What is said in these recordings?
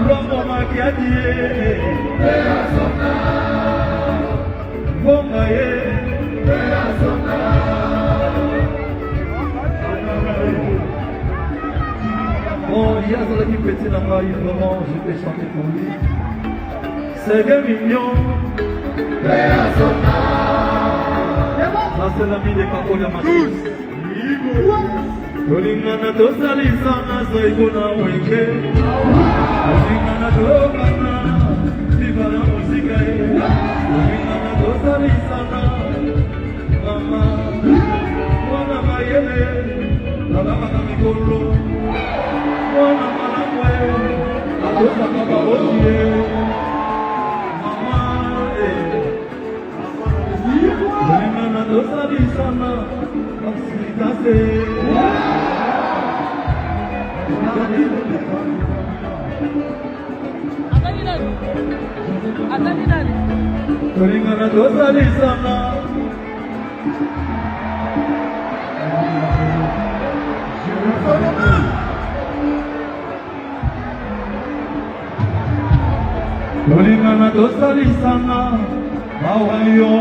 Lomo makiadie Bonga ye Bon, il y a celle qui petit dans ma vie, vraiment, je peux chanter pour lui. C'est bien mignon. Ça c'est l'ami de Kako de Matis. Olingana tosali sana saikona wenge. Olingana tokana, vivana musika ye. Olingana tosali sana, mama, wana mayele, nalama na mikolo. Wana malamwe, atosa kabaotie. Mama, olingana tosali sana, asikase. Olingana tosali sana. Olingana tosali sana. Awayo.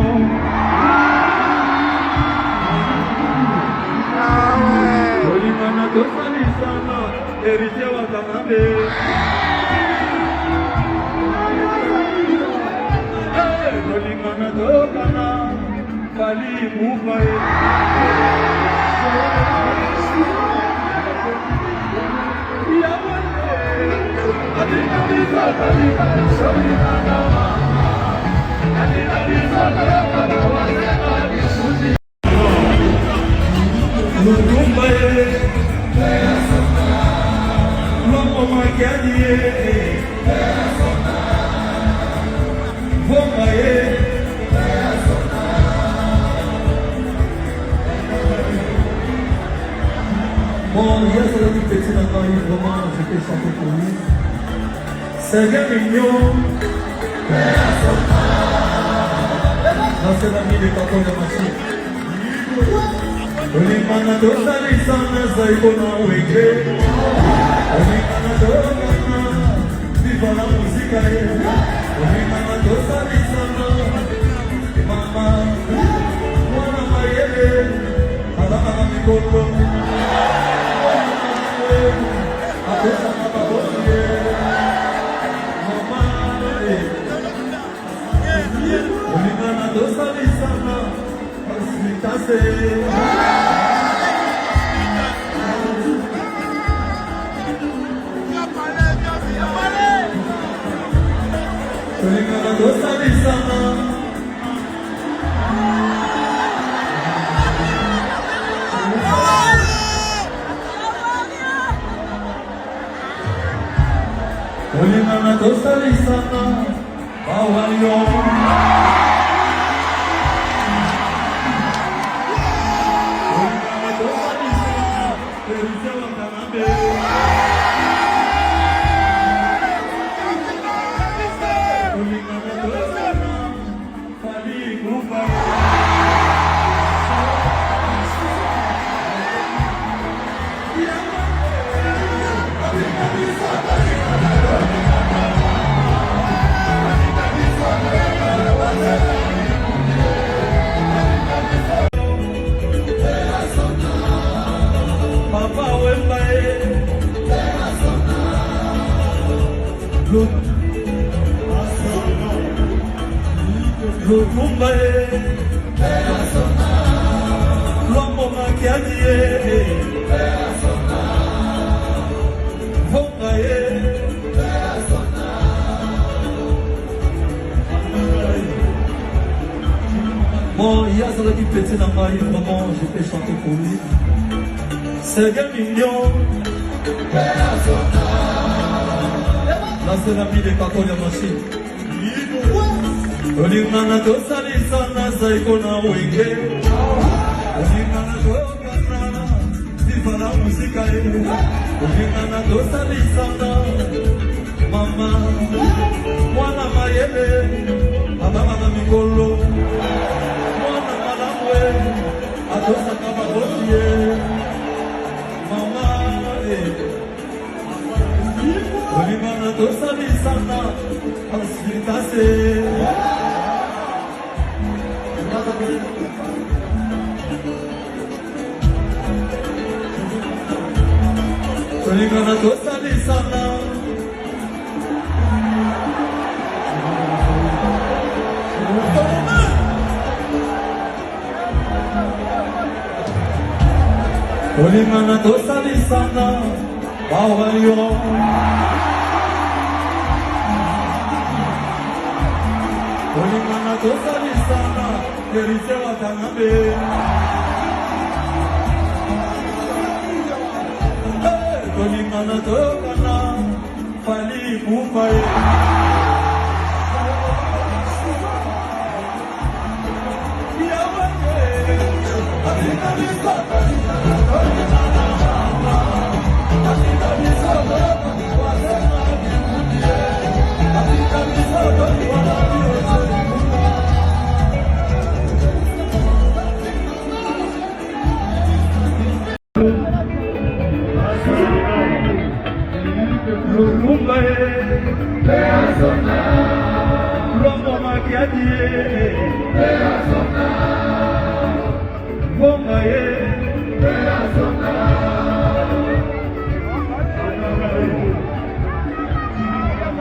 Olingana tosali sana. Erite wa Kanabe. Olingana tokana. Kali mufae. Bon, il y a celle qui petit dans ma vie, vraiment, je peux chanter pour lui. C'est bien mignon. Ça c'est l'ami de Kako de Matis. Olingana tosali sana saikona wenge. Olingana tokana, vivana musika ye. Olingana tosali sana, mama, wana mayele, alama na mikolo. Atosa kabaotie. Mama, olingana tosali sana, asikase. Olingana tosali sana. Olingana tosali sana. Awayo. Olingana tosali sana. Erite wa Kanabe. Olingana tosana. Kali mufae. Papa wembae. Lukumbae. Lomo makiadie. Bongae. Bon, il y a celle qui petit dans ma vie, vraiment, je peux chanter pour lui. C'est bien mignon. Là c'est l'ami de Kako de Matis. Olingana tosali sana saikona wenge. Olingana tokana, vivana musika ye. Olingana tosali sana, mama, wana mayele, alama na mikolo. Wana malamwe, atosa kabaotie. Mama, Kulingana tosali sana asitase. Kulingana tosali sana. Kulingana tosali sana bawayo. Kulingana tosali sana kerise watanabe. Kulingana tokana fali kufaye.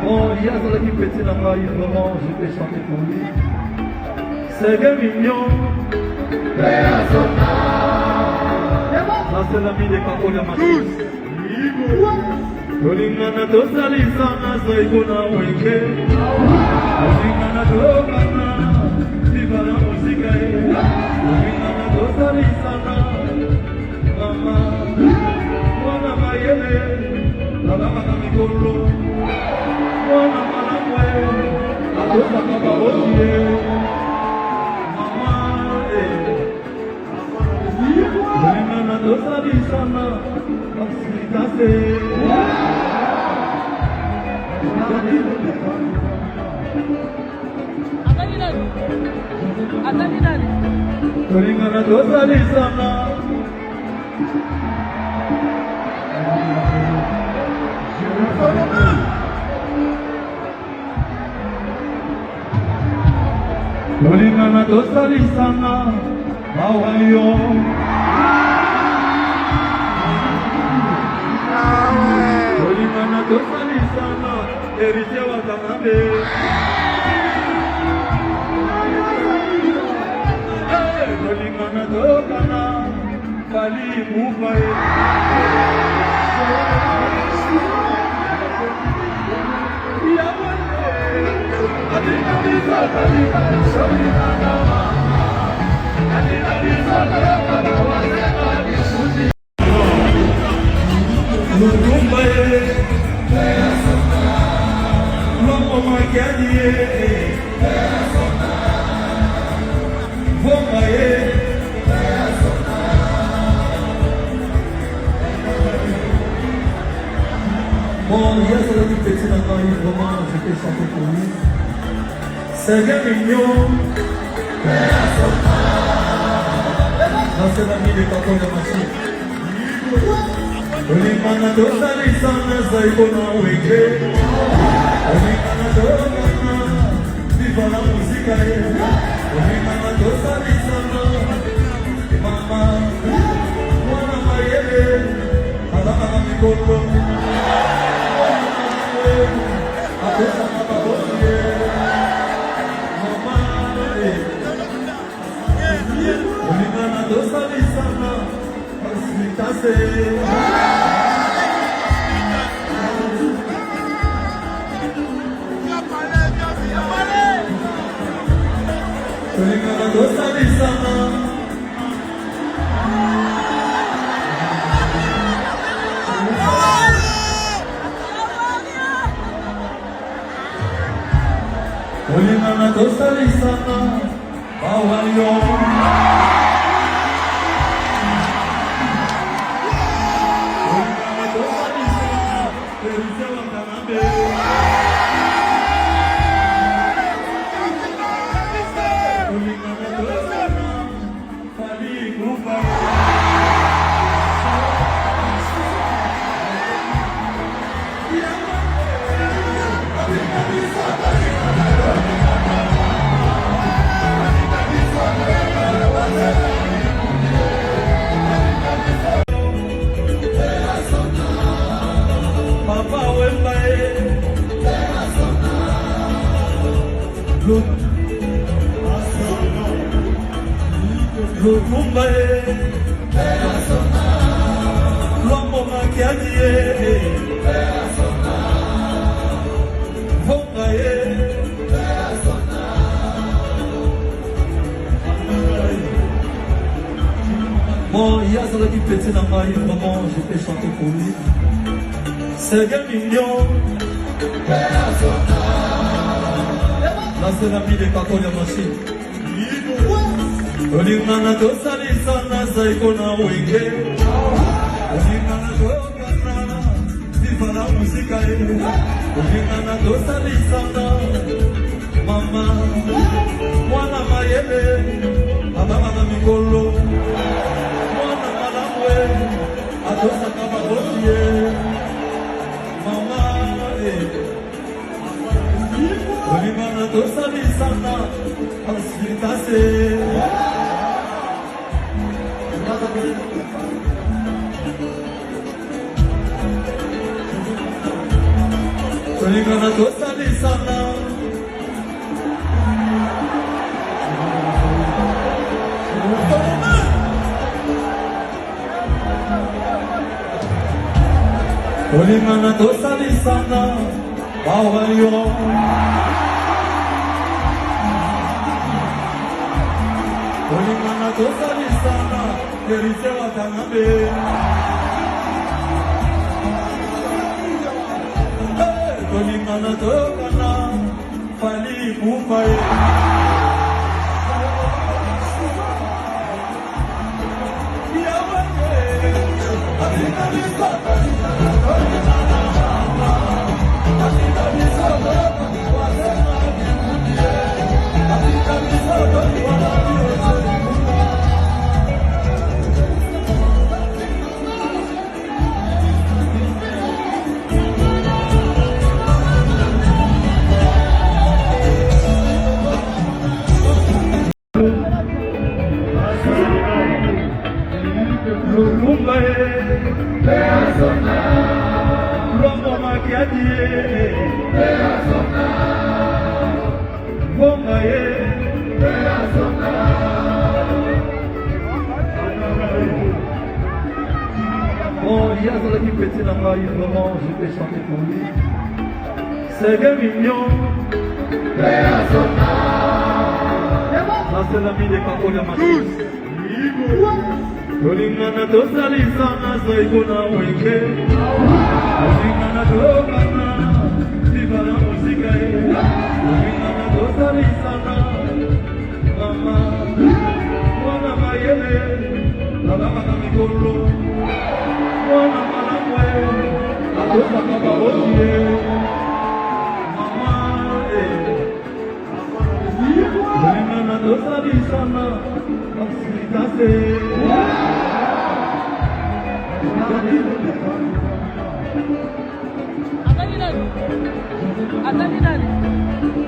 Bon, il y a dans l'équipe petit là-bas, vraiment, je vais chanter pour lui. C'est bien mignon. C'est l'ami des Kako de Matis. Kulingana tosali sana zaikuna wenge. Kulingana tokana vibara muzika ye. Kulingana tosali sana mama mwana mayele alaka mikolo mwana malamwe atoka baba otie mama kulingana tosali sana asitase. Kulingana tosali sana. Kulingana tosali sana bawayo. Kulingana tosali sana erite watanabe. Kulingana tokana fali kufaye. Bon, il y a sur l'équipe petit là-bas, vraiment, je vais chanter pour lui. C'est bien mignon. C'est l'ami des Kako de Matis. Kulingana tosali sana zaikuna wenge. Kulingana tokana vibara muzika ye. Kulingana tosali sana mama mwana mayele alaka mikolo. Kulingana tosali sana asitase. Kulingana tosali sana. Kulingana tosali sana bawayo. Kulingana tosali sana kerise watanabe. Kulingana tosali fali kufaye. Papa Wembae, Lukumbae, Lombo Makiagie, Vongae, bon, il y a ça qui petit dans ma vie, vraiment, je peux chanter pour lui. C'est bien mignon. Là, c'est la vie des cacoles à machine. Olingana to salisana saikona wenge. Olingana to kana sifana musika e. Olingana to salisana mama mwana mayele ababa mikolo mwana malamwe atosa kama bosie mama e. Olingana to salisana asilitase. Olingana to salisana Olingana to salisana bawayo Olingana to salisana Kerise Watanabe Olingana to kana Fali Mufae Lombo Makiagie, Vongae, bon, il y a ça qui petit dans ma vie, vraiment, je peux chanter pour lui. C'est bien mignon. Là, c'est la vie des cacoles à machine. Olingana to salisana saikona wenge. Olingana to kana sifana musika e. Olingana to salisana mama mwana mayele ababa mikolo mwana malamwe atosa kaba osie mama e. Olingana to salisana asilitase.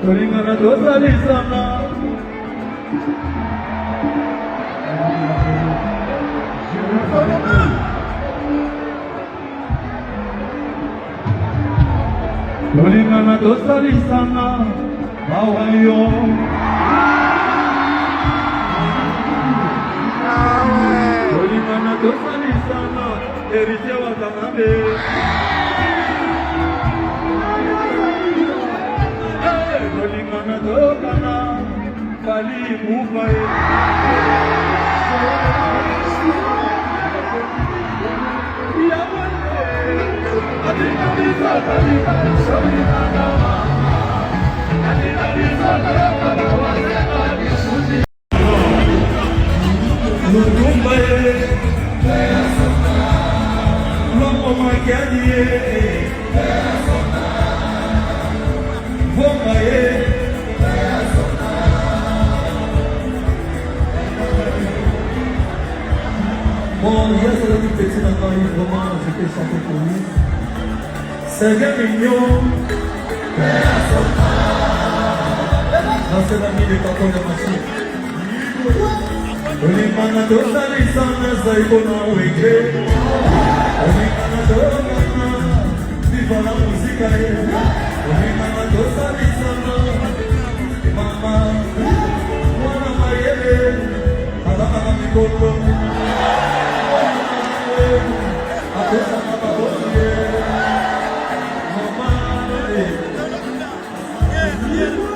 Olingana to salisana Olingana to salisana bawayo Olingana to salisana Kerise Watanabe Olingana to kana Fali Mufae Lombo Makiagie, Vongae, bon, il y a ça qui petit dans ma vie, vraiment, je peux chanter pour lui. C'est bien mignon. nasema mimi kakona mashini Ulimana dosari sana zaiko na weke Ulimana dokana viva la muzika ye Ulimana dosari sana mama mwana mayele alama na mikolo Akosa mababosi ye mama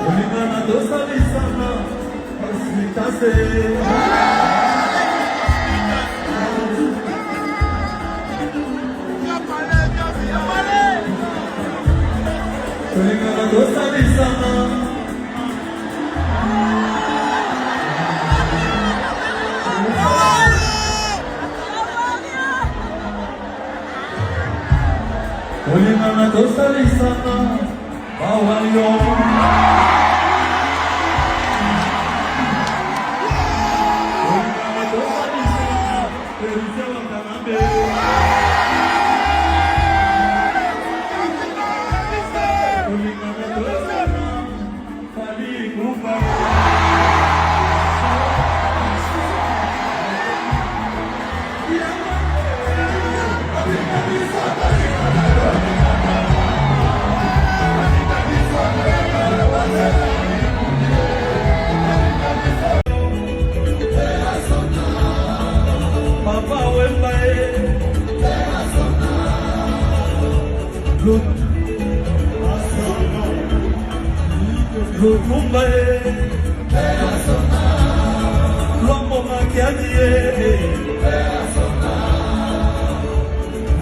Ulimana dosari sana Asmitase Tulingana dosari sana Tulingana dosari sana Bawalyo Tulingana dosari sana Perisewa kanambe Lukumbae, Lombo makiaje,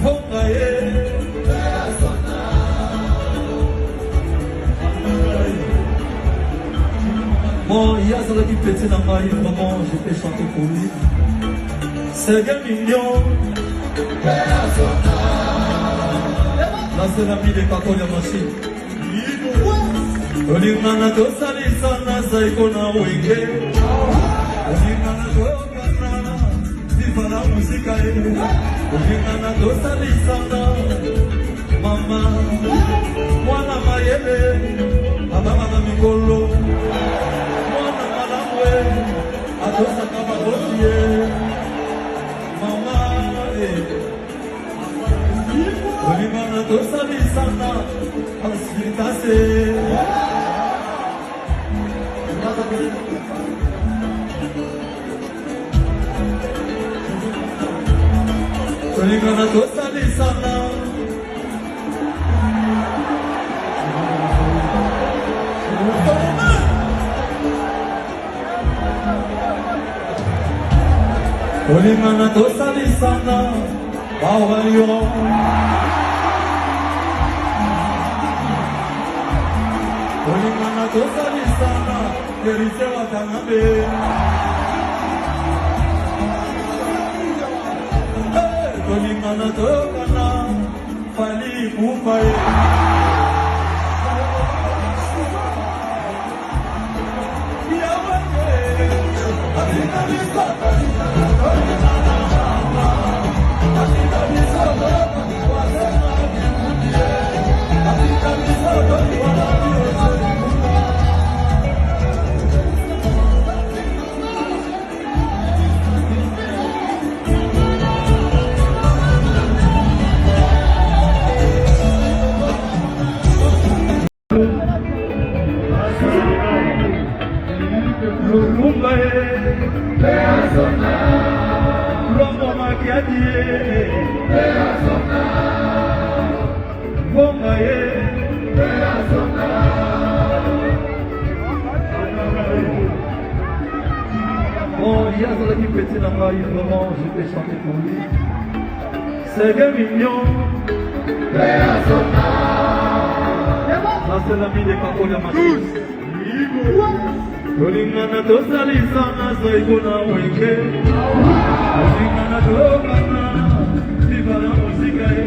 Vongae, Bon, il y a ça qui pétait dans ma vie, vraiment, je peux chanter pour lui. C'est bien mignon. Là, c'est la vie des cacos de machine. Ulimana dosari sana zaiko na wenge Ulimana dokana viva la muzika ye Ulimana dosari sana mama mwana mayele ababa na mikolo mwana malamwe adosa kama bosie mama Ulimana dosari sana asmitase Ulimana dosari sana Ulimana dosari sana Bawalyo Ulimana dosari sana Perisewa kanambe Ulimana dokana Fali kufaye Lombo makiaje Vongae Bon, il y a ça qui pétait dans ma vie, vraiment, je peux chanter pour lui. C'est bien mignon. Là, c'est la vie des cacos de machine. Ulimana dosari sana zaiko na wenge Ulimana dokana viva la muzika ye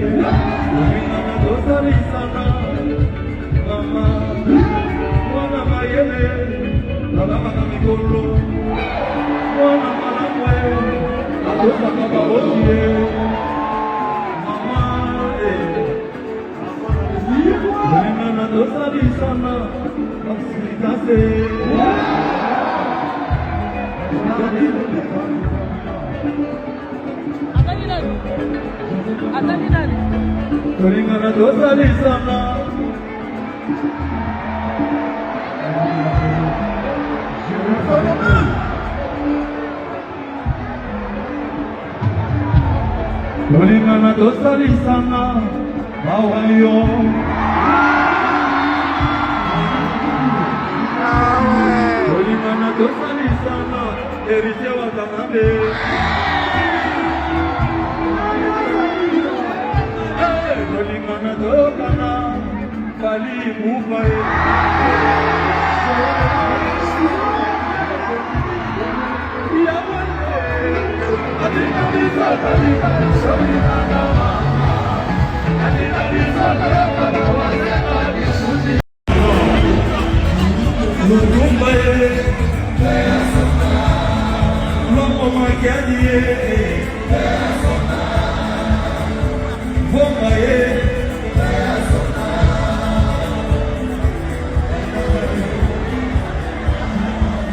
Ulimana dosari sana mama mwana mayele alama na mikolo mwana malamwe adosa kama bosie mama Ulimana tosali sana basilikase tolingana tosali sana tolingana tosali sana bawayo tolingana tosali sana erite wakamambe tolingana tokana kali mubae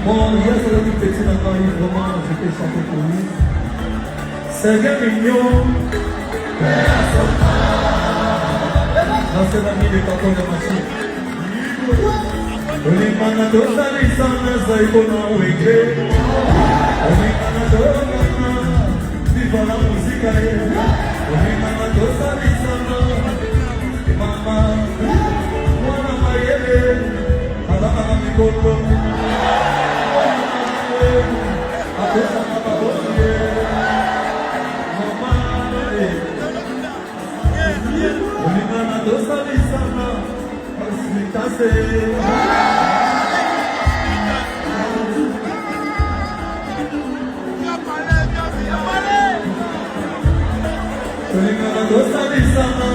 Bon, il y a ce petit maintenant, vraiment, je peux chanter pour lui. C'est bien mignon. C'est l'ami de Kato de Machine. Olimana tosali sana zaikona weke. Olimana tosali viva la musica. Olimana tosali sana mama. Mwana mayele. Alama mikolo. Olimana tosali sana basilikase tolingana tosali sana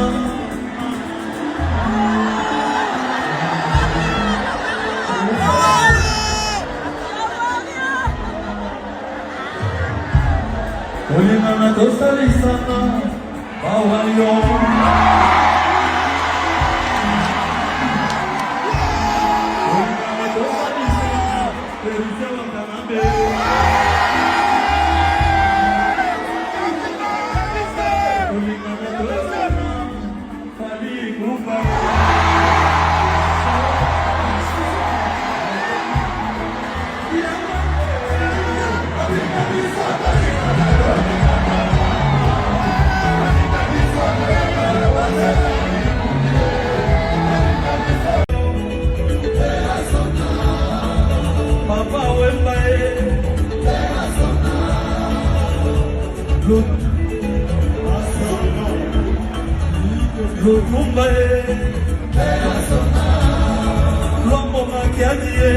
tolingana tosali sana bawayo tolingana tosali sana erite wakamambe tolingana tosana kali mubae Papa wembae Lukumbae Lombo makiagie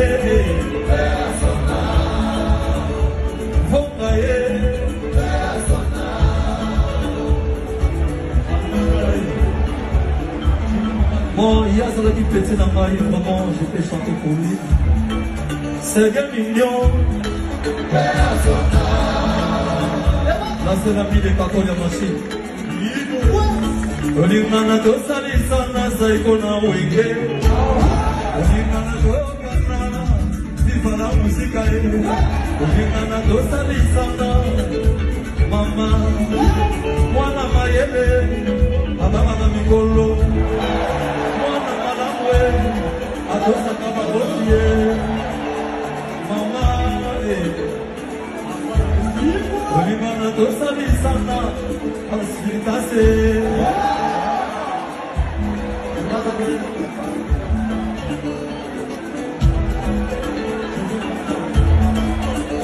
Vongae Bon, il y a ce petit petit dans ma vie, vraiment, je peux chanter pour lui. C'est bien mignon. Là, c'est l'ami de Kato de Machine. Olimana tosali sana zaikona wenge. Olimana tokana viva la musica. Olimana tosali sana mama. Mwana mayele. Ababa mikolo. Mwana malamwe. Atosa kama bosie. Olimana tosali sana basilikase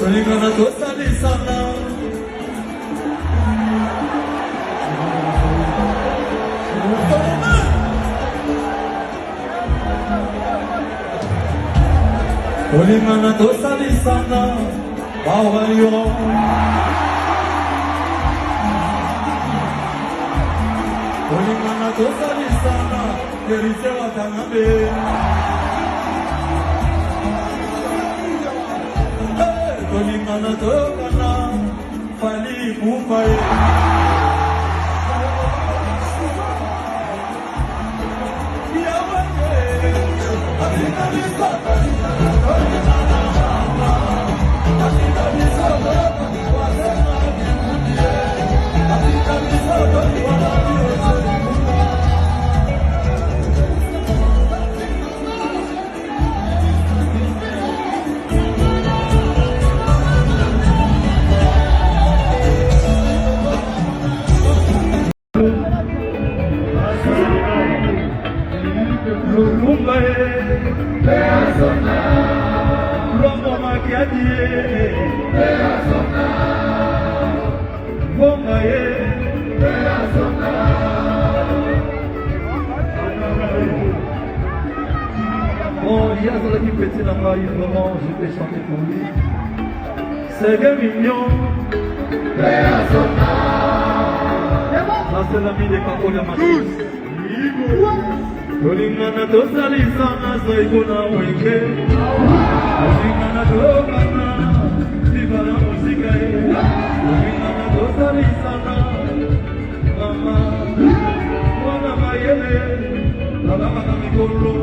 Olimana tosali sana Olimana tosali sana bawayo Olimana tosali sana erite wakamambe Olimana tokana fali mubae Yawake Lomo makiadi Bonga ye Bon, il y a dans la vie petit dans ma vie, vraiment, je peux chanter pour lui. C'est bien mignon. C'est la vie des capos de ma vie. Olingana tosali sana saikona wenge. Olingana tokana, vivana musika ye. Olingana tosali sana, mama, mwana mayele, alaka mikolo.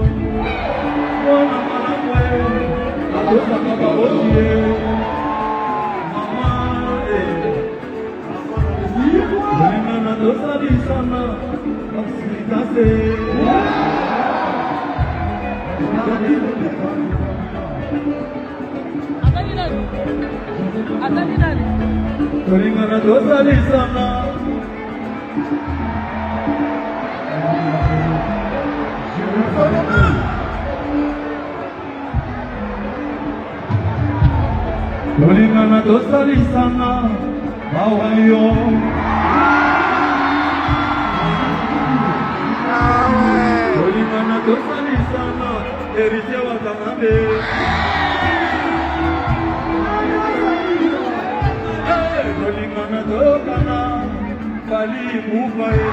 Mwana malamwe, atosa kaba otie. Mama, olingana tosali sana, asikase. Olingana tosali sana. Olingana tosali sana. Mawayo. Olingana tosali sana. Erite wa kamame. Olingana tokana. Kali mufae.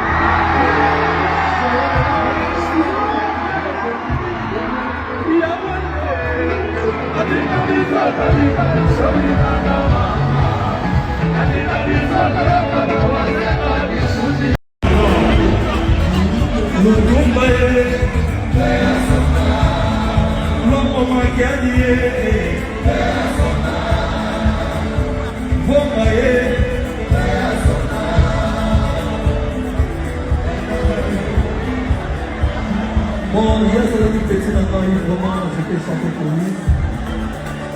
Bon, il y a ce petit maintenant, vraiment, je peux chanter pour lui.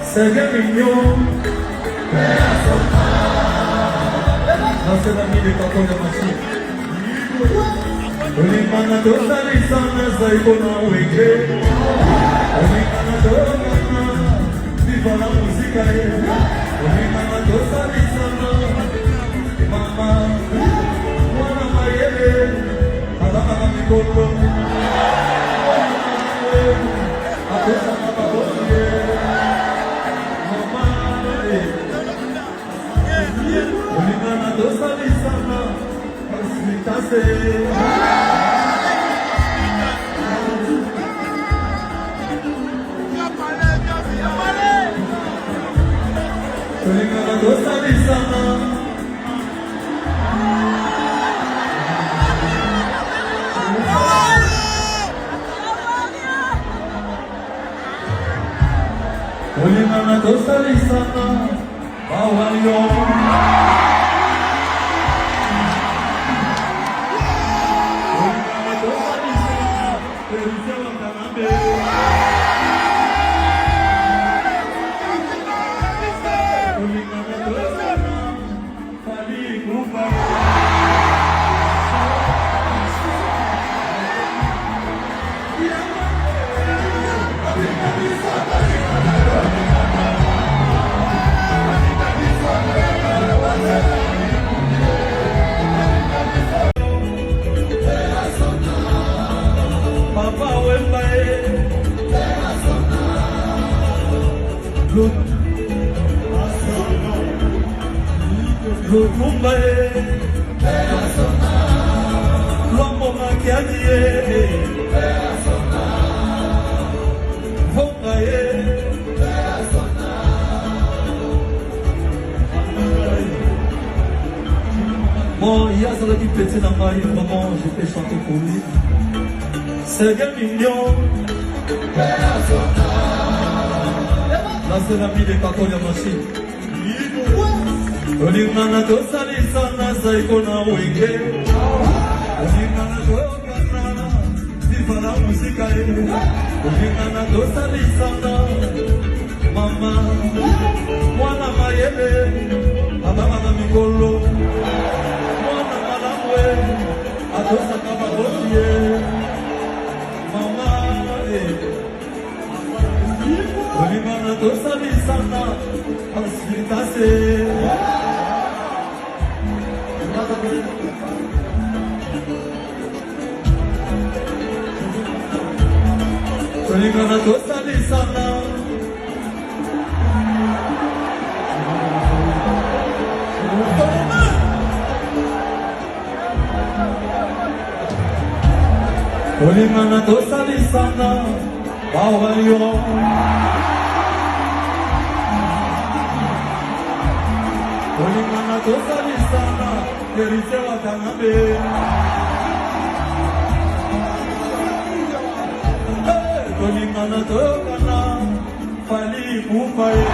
C'est bien mignon. C'est l'ami des capons de machine. Olingana tosali sana saikona wenge. Olingana tokana, vivana musika ye. Olingana tosali sana, mama, mwana mayele, alaka mikolo. Atosa kaba otie. Mama, olingana tosali sana, asikase. Olingana tosali sana. Olingana tosali sana. Mawayo. Olingana tosali sana. Erite wa kamame. Olingana tosana. Kali mufae. Papa wembae. Lukumbae. Lomo makiadi. Vongae. Bon, il y a dans la vie petit dans ma vie, vraiment, je peux chanter pour lui. C'est bien mignon. Là, c'est l'ami des capons de machine. Olingana tosali sana saikona wenge. Olingana tokana, vivana musika ye. Olingana tosali sana, mama, mwana mayele, alaka mikolo. Mwana malamwe, atosa kaba otie. Mama, Olimana tosali sana asilitase Olimana tosali sana Olimana tosali sana Bawayo Olimana tosali sana Yerise Watanabe Olimana tokana Fali Mupaye